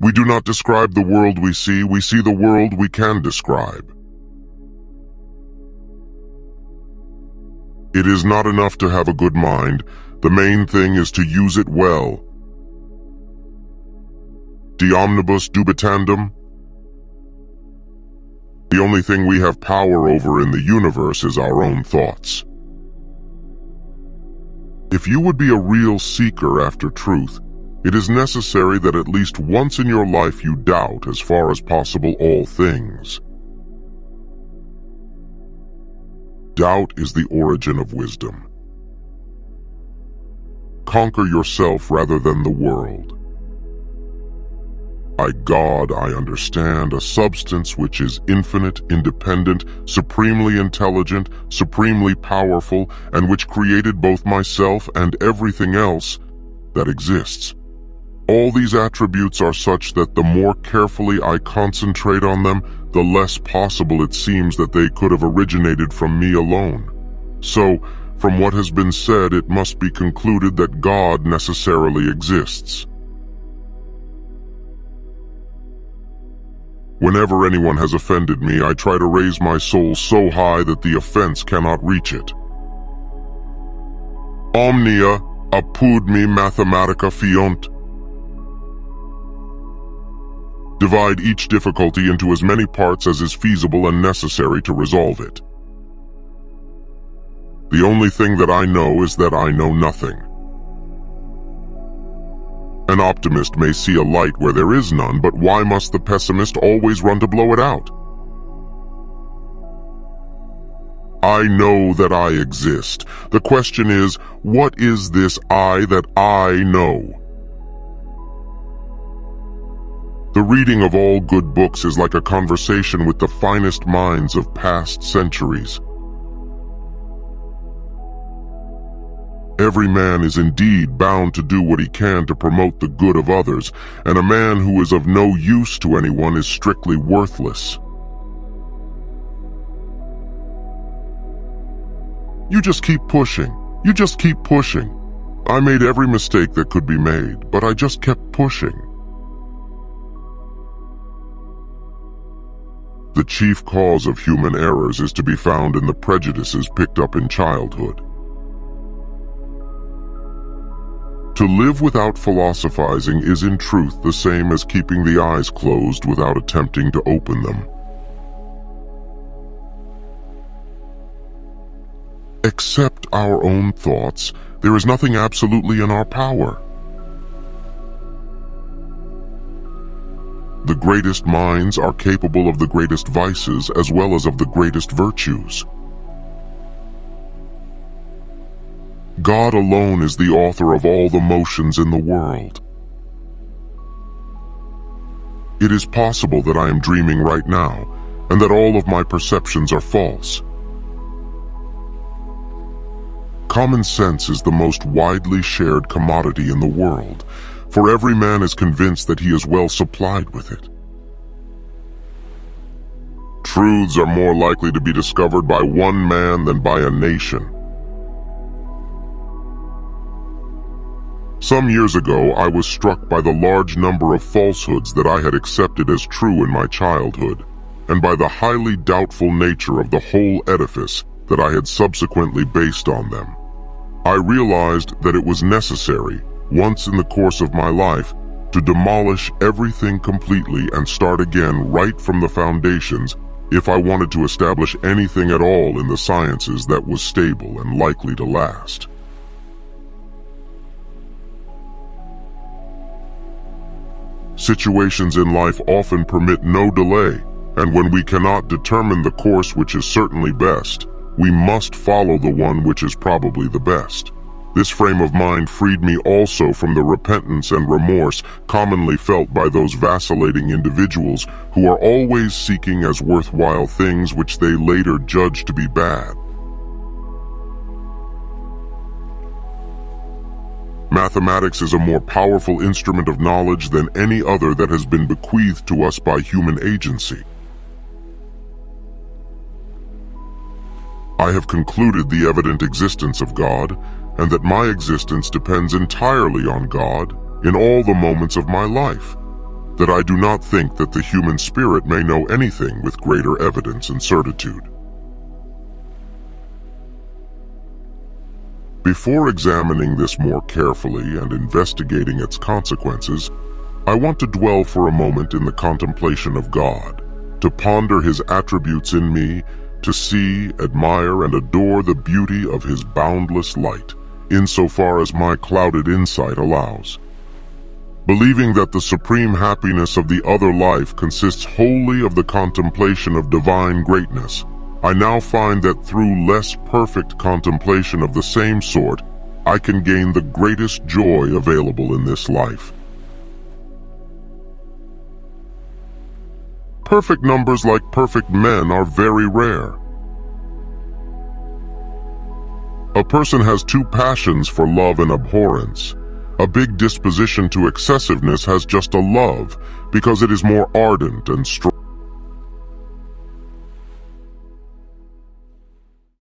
We do not describe the world we see the world we can describe. It is not enough to have a good mind, the main thing is to use it well. De omnibus dubitandum. The only thing we have power over in the universe is our own thoughts. If you would be a real seeker after truth, it is necessary that at least once in your life you doubt as far as possible all things. Doubt is the origin of wisdom. Conquer yourself rather than the world. By God, I understand a substance which is infinite, independent, supremely intelligent, supremely powerful, and which created both myself and everything else that exists. All these attributes are such that the more carefully I concentrate on them, the less possible it seems that they could have originated from me alone. So, from what has been said, it must be concluded that God necessarily exists. Whenever anyone has offended me, I try to raise my soul so high that the offense cannot reach it. Omnia apud me mathematica fiunt. Divide each difficulty into as many parts as is feasible and necessary to resolve it. The only thing that I know is that I know nothing. An optimist may see a light where there is none, but why must the pessimist always run to blow it out? I know that I exist. The question is, what is this I that I know? The reading of all good books is like a conversation with the finest minds of past centuries. Every man is indeed bound to do what he can to promote the good of others, and a man who is of no use to anyone is strictly worthless. You just keep pushing. You just keep pushing. I made every mistake that could be made, but I just kept pushing. The chief cause of human errors is to be found in the prejudices picked up in childhood. To live without philosophizing is in truth the same as keeping the eyes closed without attempting to open them. Except our own thoughts, there is nothing absolutely in our power. The greatest minds are capable of the greatest vices as well as of the greatest virtues. God alone is the author of all the motions in the world. It is possible that I am dreaming right now, and that all of my perceptions are false. Common sense is the most widely shared commodity in the world, for every man is convinced that he is well supplied with it. Truths are more likely to be discovered by one man than by a nation. Some years ago, I was struck by the large number of falsehoods that I had accepted as true in my childhood, and by the highly doubtful nature of the whole edifice that I had subsequently based on them. I realized that it was necessary, once in the course of my life, to demolish everything completely and start again right from the foundations if I wanted to establish anything at all in the sciences that was stable and likely to last. Situations in life often permit no delay, and when we cannot determine the course which is certainly best, we must follow the one which is probably the best. This frame of mind freed me also from the repentance and remorse commonly felt by those vacillating individuals who are always seeking as worthwhile things which they later judge to be bad. Mathematics is a more powerful instrument of knowledge than any other that has been bequeathed to us by human agency. I have concluded the evident existence of God, and that my existence depends entirely on God in all the moments of my life. that I do not think that the human spirit may know anything with greater evidence and certitude. Before examining this more carefully and investigating its consequences, I want to dwell for a moment in the contemplation of God, to ponder His attributes in me, to see, admire, and adore the beauty of His boundless light, insofar as my clouded insight allows. Believing that the supreme happiness of the other life consists wholly of the contemplation of divine greatness, I now find that through less perfect contemplation of the same sort, I can gain the greatest joy available in this life. Perfect numbers like perfect men are very rare. A person has two passions for love and abhorrence. A big disposition to excessiveness has just a love, because it is more ardent and strong.